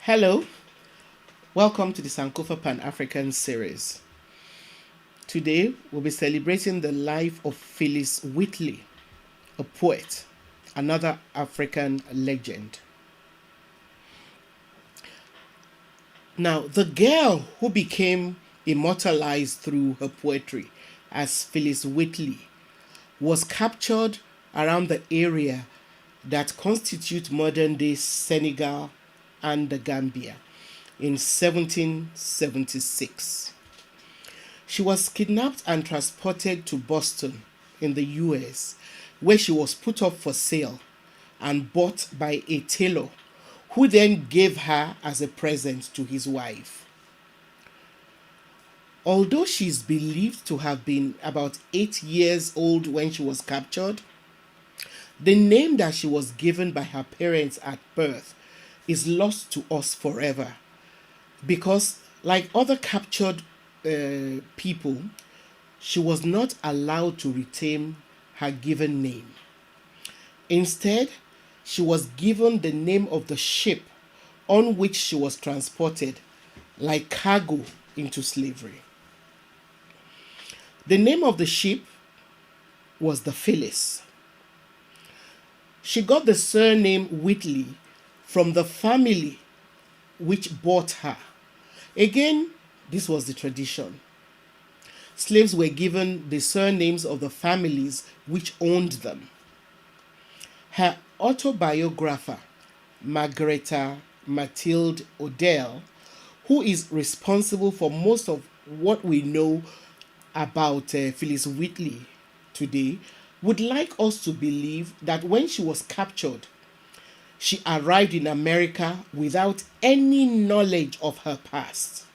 Hello, welcome to the Sankofa Pan-African series. Today, we'll be celebrating the life of Phillis Wheatley, a poet, another African legend. Now, the girl who became immortalized through her poetry as Phillis Wheatley was captured around the area that constitute modern-day Senegal and the Gambia in 1776. She was kidnapped and transported to Boston in the US, where she was put up for sale and bought by a tailor who then gave her as a present to his wife. Although she is believed to have been about 8 years old when she was captured, the name that she was given by her parents at birth is lost to us forever because, like other captured people, she was not allowed to retain her given name. Instead, she was given the name of the ship on which she was transported, like cargo, into slavery. The name of the ship was the Phillis. She got the surname Wheatley from the family which bought her. Again, this was the tradition. Slaves were given the surnames of the families which owned them. Her autobiographer, Margareta Matilde Odell, who is responsible for most of what we know about Phillis Wheatley today, would like us to believe that when she was captured, she arrived in America without any knowledge of her past.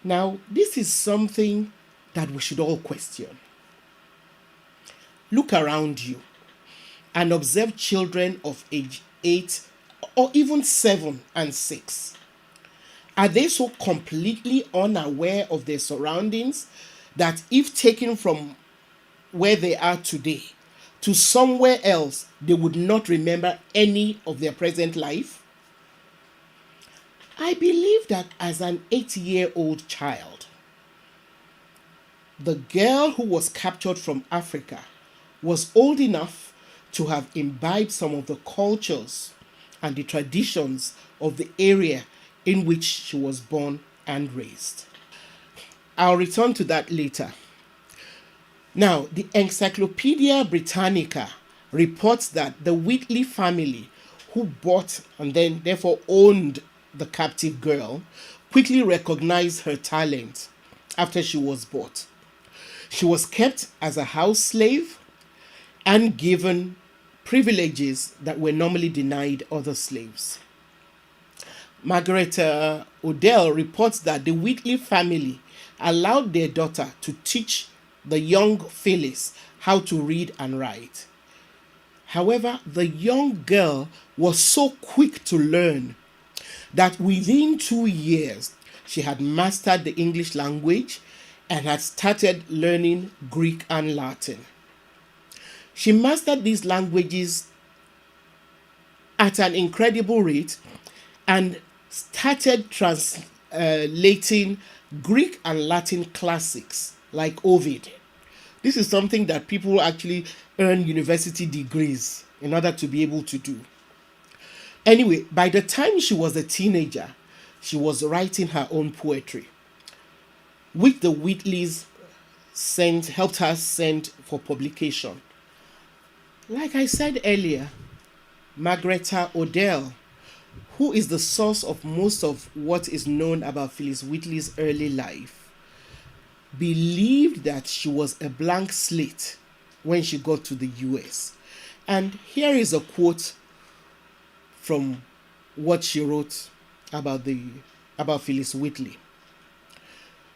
Now, this is something that we should all question. Look around you and observe children of age 8 or even 7 and 6. Are they so completely unaware of their surroundings that if taken from where they are today to somewhere else, they would not remember any of their present life? I believe that as an 8-year-old child, the girl who was captured from Africa was old enough to have imbibed some of the cultures and the traditions of the area in which she was born and raised. I'll return to that later. Now, the Encyclopedia Britannica reports that the Wheatley family, who bought and then therefore owned the captive girl, quickly recognized her talent after she was bought. She was kept as a house slave and given privileges that were normally denied other slaves. Margareta Odell reports that the Wheatley family allowed their daughter to teach the young Phillis how to read and write. However, the young girl was so quick to learn that within 2 years, she had mastered the English language and had started learning Greek and Latin. She mastered these languages at an incredible rate and started translating Greek and Latin classics like Ovid. This is something that people actually earn university degrees in order to be able to do. Anyway, by the time she was a teenager, she was writing her own poetry, which the Wheatleys helped her send for publication. Like I said earlier, Margareta Odell, who is the source of most of what is known about Phillis Wheatley's early life, believed that she was a blank slate when she got to the US. And here is a quote from what she wrote about Phillis Wheatley.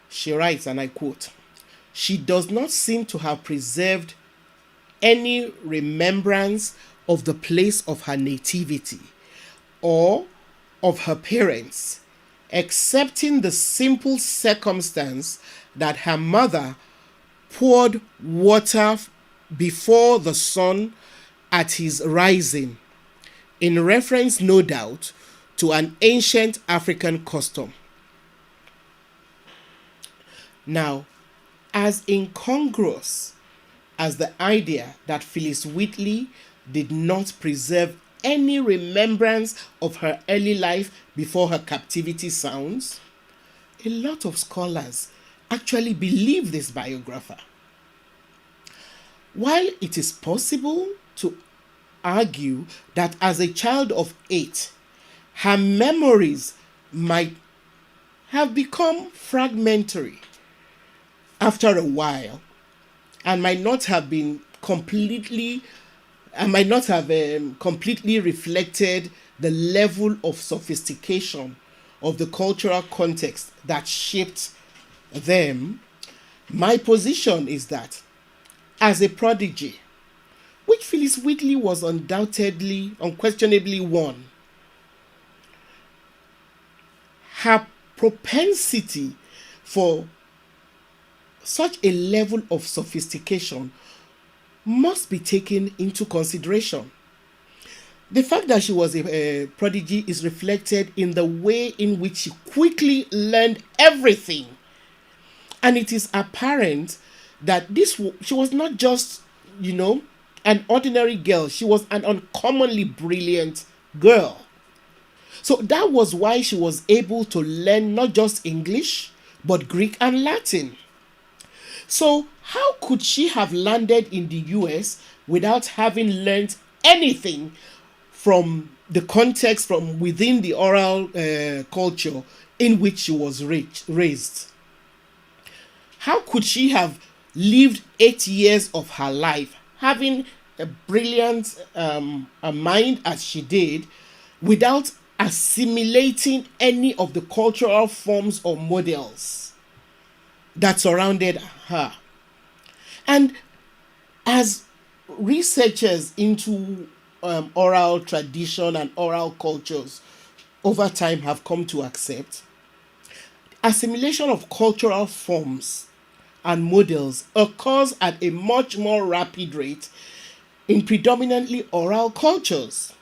She writes, and I quote, "She does not seem to have preserved any remembrance of the place of her nativity or of her parents, excepting the simple circumstance that her mother poured water before the sun at his rising, in reference, no doubt, to an ancient African custom. Now, as incongruous as the idea that Phillis Wheatley did not preserve any remembrance of her early life before her captivity sounds, a lot of scholars actually believe this biographer. While it is possible to argue that as a child of 8, her memories might have become fragmentary after a while and might not have completely reflected the level of sophistication of the cultural context that shaped them. My position is that as a prodigy, which Phillis Wheatley was unquestionably one, her propensity for such a level of sophistication must be taken into consideration. The fact that she was a prodigy is reflected in the way in which she quickly learned everything. And it is apparent that she was not just, an ordinary girl. She was an uncommonly brilliant girl. So that was why she was able to learn not just English, but Greek and Latin. So how could she have landed in the US without having learned anything from the context from within the oral culture in which she was raised? How could she have lived 8 years of her life having a brilliant mind as she did without assimilating any of the cultural forms or models that surrounded her? And as researchers into oral tradition and oral cultures over time have come to accept, assimilation of cultural forms and models occurs at a much more rapid rate in predominantly oral cultures.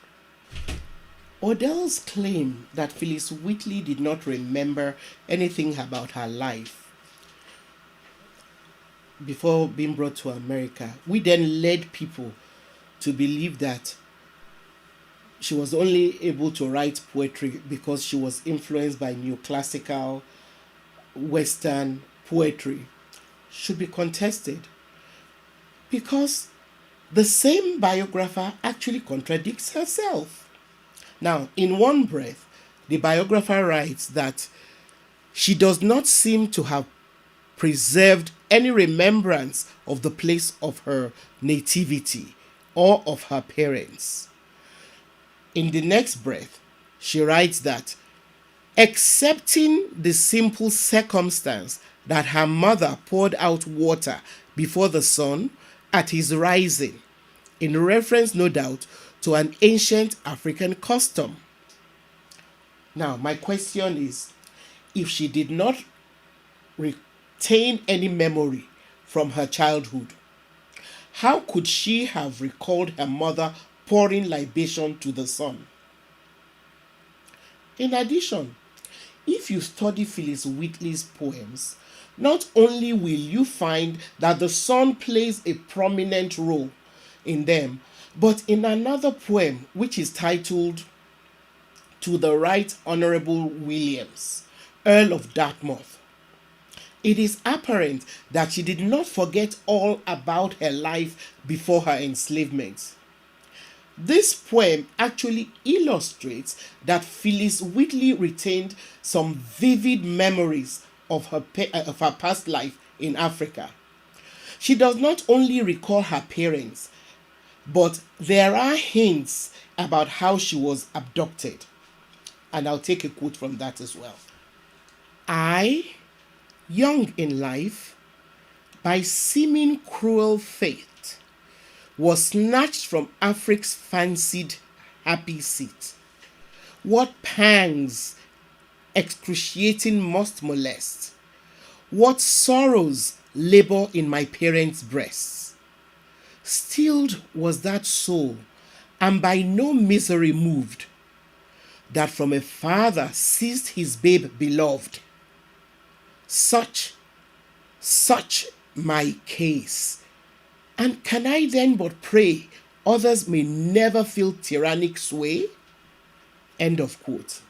Odell's claim that Phillis Wheatley did not remember anything about her life before being brought to America, we then led people to believe that she was only able to write poetry because she was influenced by neoclassical Western poetry, should be contested, because the same biographer actually contradicts herself. Now, in one breath, the biographer writes that she does not seem to have preserved any remembrance of the place of her nativity or of her parents. In the next breath, she writes that, accepting the simple circumstance that her mother poured out water before the sun at his rising, in reference, no doubt, to an ancient African custom. Now, my question is, if she did not retain any memory from her childhood, how could she have recalled her mother pouring libation to the sun? In addition, if you study Phillis Wheatley's poems, not only will you find that the sun plays a prominent role in them, but in another poem which is titled To the Right Honorable Williams, Earl of Dartmouth, it is apparent that she did not forget all about her life before her enslavement. This poem actually illustrates that Phillis Wheatley retained some vivid memories of her past life in Africa. She does not only recall her parents, but there are hints about how she was abducted. And I'll take a quote from that as well. I, young in life, by seeming cruel fate, was snatched from Afric's fancied happy seat. What pangs excruciating must molest, what sorrows labor in my parents' breasts. Stilled was that soul and by no misery moved, that from a father ceased his babe beloved. Such my case. And can I then but pray others may never feel tyrannic sway? End of quote.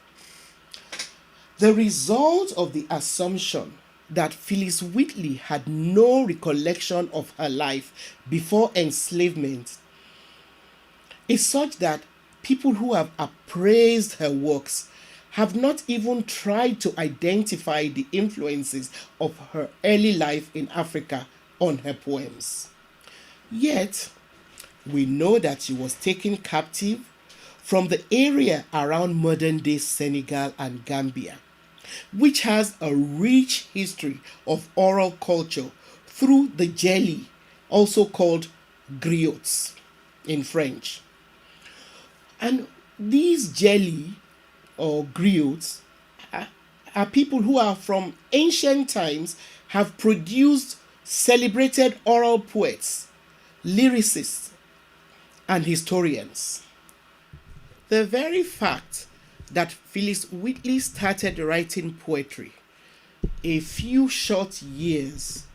The result of the assumption that Phillis Wheatley had no recollection of her life before enslavement is such that people who have appraised her works have not even tried to identify the influences of her early life in Africa on her poems. Yet, we know that she was taken captive from the area around modern-day Senegal and Gambia, which has a rich history of oral culture through the jelly, also called griots in French. And these jelly or griots are people who are from ancient times, have produced celebrated oral poets, lyricists, and historians. The very fact that Phillis Wheatley started writing poetry a few short years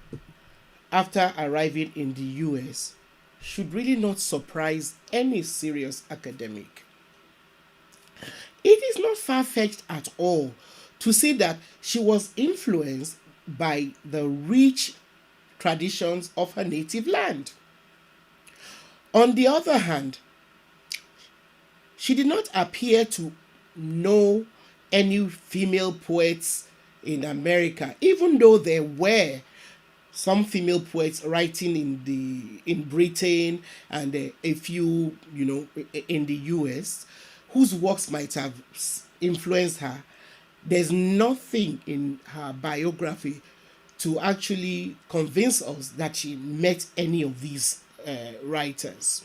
after arriving in the US should really not surprise any serious academic. It is not far-fetched at all to say that she was influenced by the rich traditions of her native land. On the other hand, she did not appear to know any female poets in America, even though there were some female poets writing in Britain and a few, in the US, whose works might have influenced her. There's nothing in her biography to actually convince us that she met any of these writers.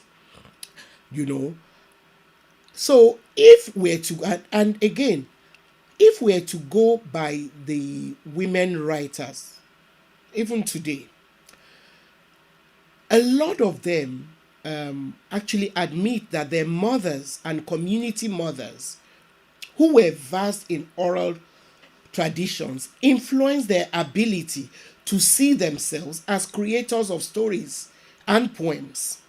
So if we're to, and again, if we're to go by the women writers, even today, a lot of them actually admit that their mothers and community mothers who were versed in oral traditions influenced their ability to see themselves as creators of stories and poems.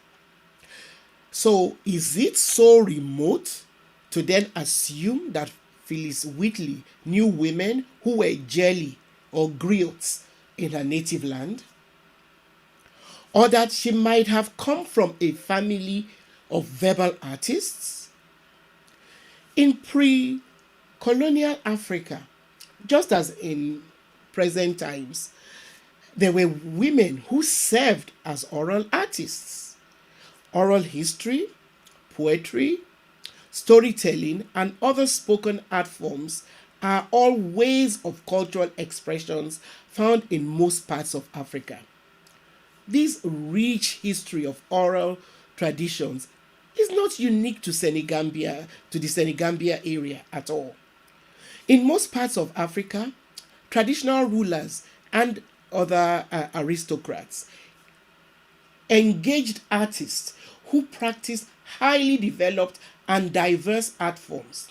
So is it so remote to then assume that Phillis Wheatley knew women who were jelly or griots in her native land? Or that she might have come from a family of verbal artists? In pre-colonial Africa, just as in present times, there were women who served as oral artists. Oral history, poetry, storytelling, and other spoken art forms are all ways of cultural expressions found in most parts of Africa. This rich history of oral traditions is not unique to the Senegambia area at all. In most parts of Africa, traditional rulers and other aristocrats engaged artists who practiced highly developed and diverse art forms.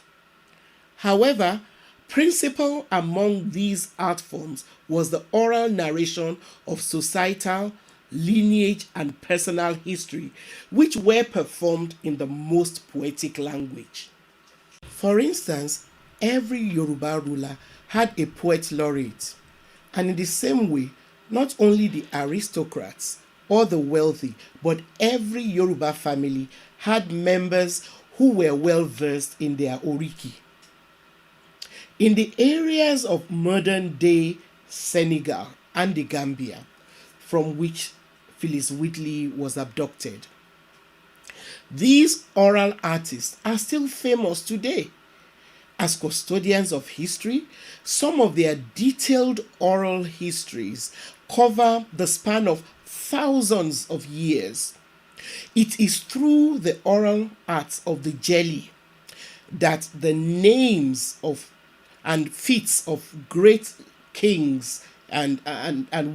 However, principal among these art forms was the oral narration of societal, lineage, and personal history, which were performed in the most poetic language. For instance, every Yoruba ruler had a poet laureate, and in the same way, not only the aristocrats or the wealthy, but every Yoruba family had members who were well versed in their oriki. In the areas of modern-day Senegal and the Gambia, from which Phillis Wheatley was abducted, these oral artists are still famous today. As custodians of history, some of their detailed oral histories cover the span of thousands of years. It is through the oral arts of the jelly that the names of and feats of great kings and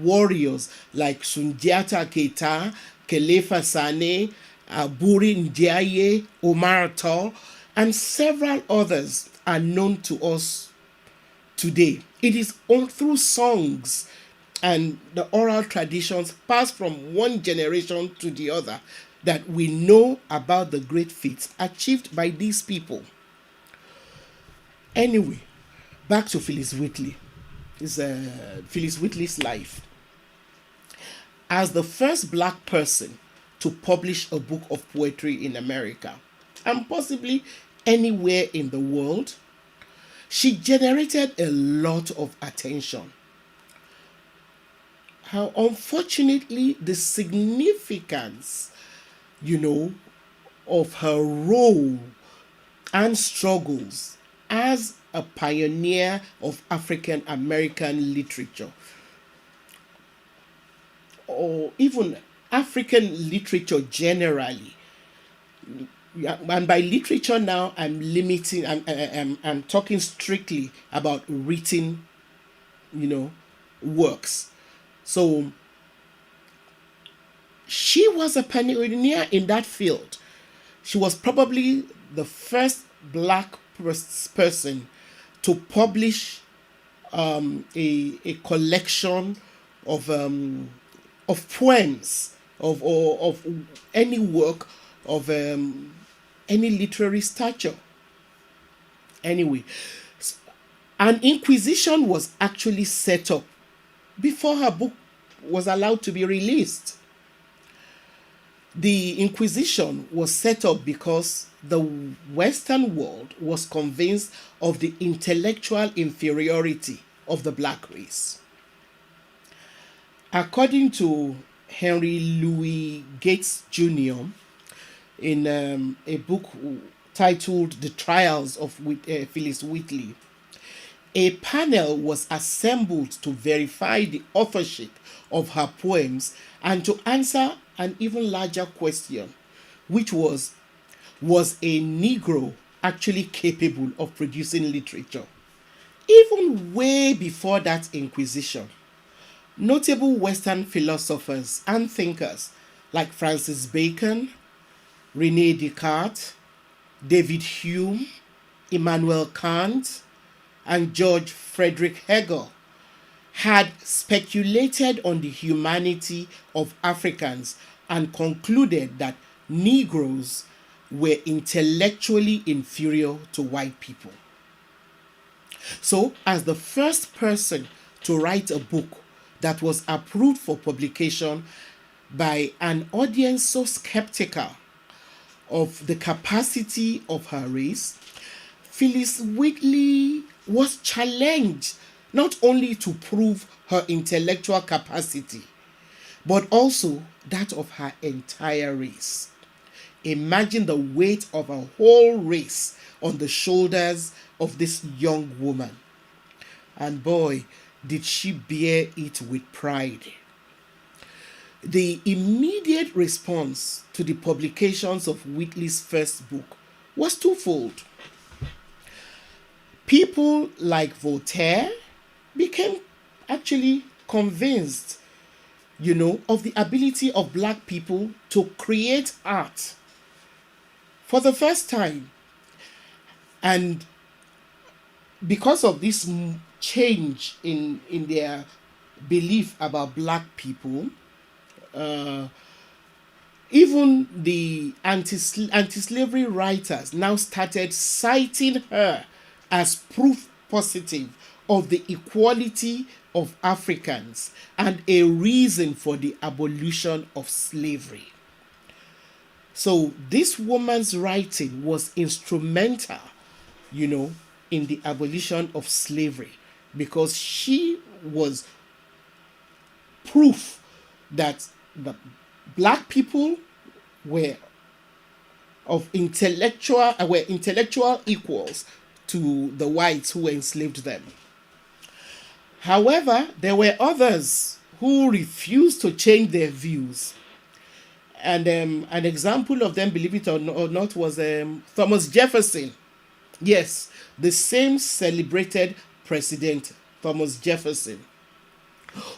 warriors like Sundiata Keita, Kelefa Sane, Buri Ndiaye, Omar Tall, and several others are known to us today. It is all through songs and the oral traditions passed from one generation to the other that we know about the great feats achieved by these people. Anyway, back to Phillis Wheatley. Phillis Wheatley's life. As the first black person to publish a book of poetry in America, and possibly anywhere in the world, she generated a lot of attention. How unfortunately, the significance, of her role and struggles as a pioneer of African American literature, or even African literature generally. And by literature now, I'm talking strictly about written, works. So she was a pioneer in that field. She was probably the first black person to publish a collection of poems of any work of any literary stature. Anyway, an inquisition was actually set up before her book was allowed to be released. The Inquisition was set up because the Western world was convinced of the intellectual inferiority of the black race. According to Henry Louis Gates Jr., in a book titled The Trials of Phillis Wheatley, a panel was assembled to verify the authorship of her poems and to answer an even larger question, which was a Negro actually capable of producing literature? Even way before that Inquisition, notable Western philosophers and thinkers like Francis Bacon, René Descartes, David Hume, Immanuel Kant, and George Frederick Hegel had speculated on the humanity of Africans and concluded that Negroes were intellectually inferior to white people. So, as the first person to write a book that was approved for publication by an audience so skeptical of the capacity of her race, Phillis Wheatley was challenged not only to prove her intellectual capacity, but also that of her entire race. Imagine the weight of a whole race on the shoulders of this young woman. And boy, did she bear it with pride. The immediate response to the publications of Wheatley's first book was twofold. People like Voltaire became actually convinced, of the ability of black people to create art for the first time. And because of this change in their belief about black people, even the anti-slavery writers now started citing her as proof positive of the equality of Africans and a reason for the abolition of slavery. So this woman's writing was instrumental, in the abolition of slavery, because she was proof that the black people were intellectual equals to the whites who enslaved them. However, there were others who refused to change their views. And an example of them, believe it or not, was Thomas Jefferson. Yes, the same celebrated president, Thomas Jefferson,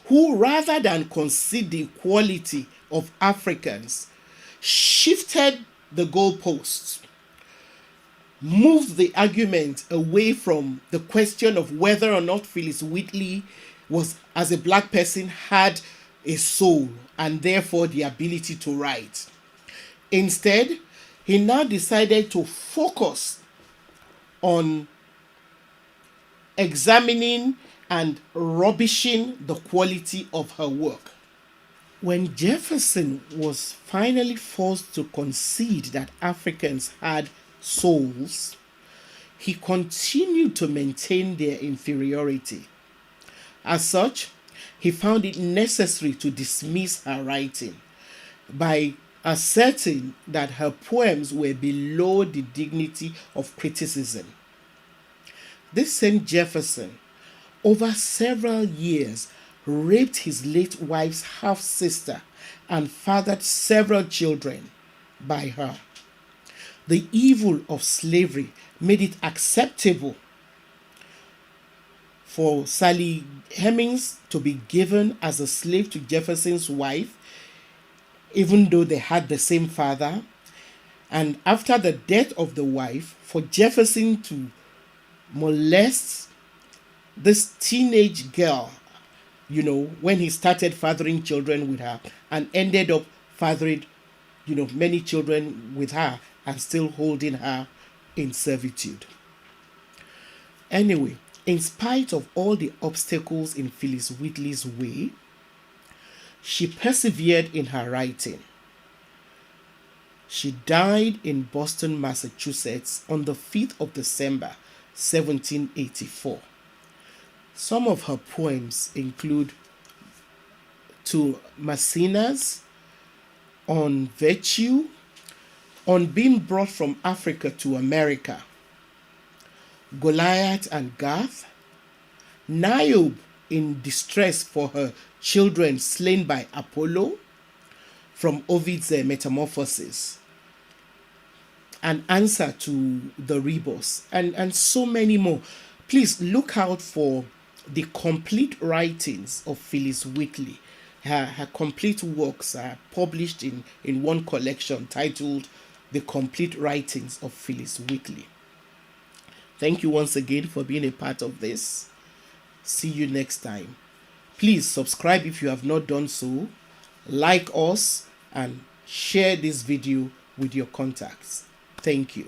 who, rather than concede the equality of Africans, shifted the goalposts, moved the argument away from the question of whether or not Phillis Wheatley was, as a black person, had a soul and therefore the ability to write. Instead, he now decided to focus on examining and rubbishing the quality of her work. When Jefferson was finally forced to concede that Africans had souls, he continued to maintain their inferiority. As such, he found it necessary to dismiss her writing by asserting that her poems were below the dignity of criticism. This same Jefferson, over several years, raped his late wife's half-sister and fathered several children by her. The evil of slavery made it acceptable for Sally Hemings to be given as a slave to Jefferson's wife, even though they had the same father. And after the death of the wife, for Jefferson to molest this teenage girl, when he started fathering children with her and ended up fathering, many children with her and still holding her in servitude. Anyway, in spite of all the obstacles in Phillis Wheatley's way, she persevered in her writing. She died in Boston, Massachusetts on the 5th of December, 1784. Some of her poems include To Maecenas, On Virtue, On Being Brought from Africa to America, Goliath and Gath, Niobe in distress for her children slain by Apollo, from Ovid's Metamorphoses, An Answer to the Rebus, and so many more. Please look out for the complete writings of Phillis Wheatley. Her complete works are published in one collection titled The Complete Writings of Phillis Wheatley. Thank you once again for being a part of this. See you next time. Please subscribe if you have not done so, like us, and share this video with your contacts. Thank you.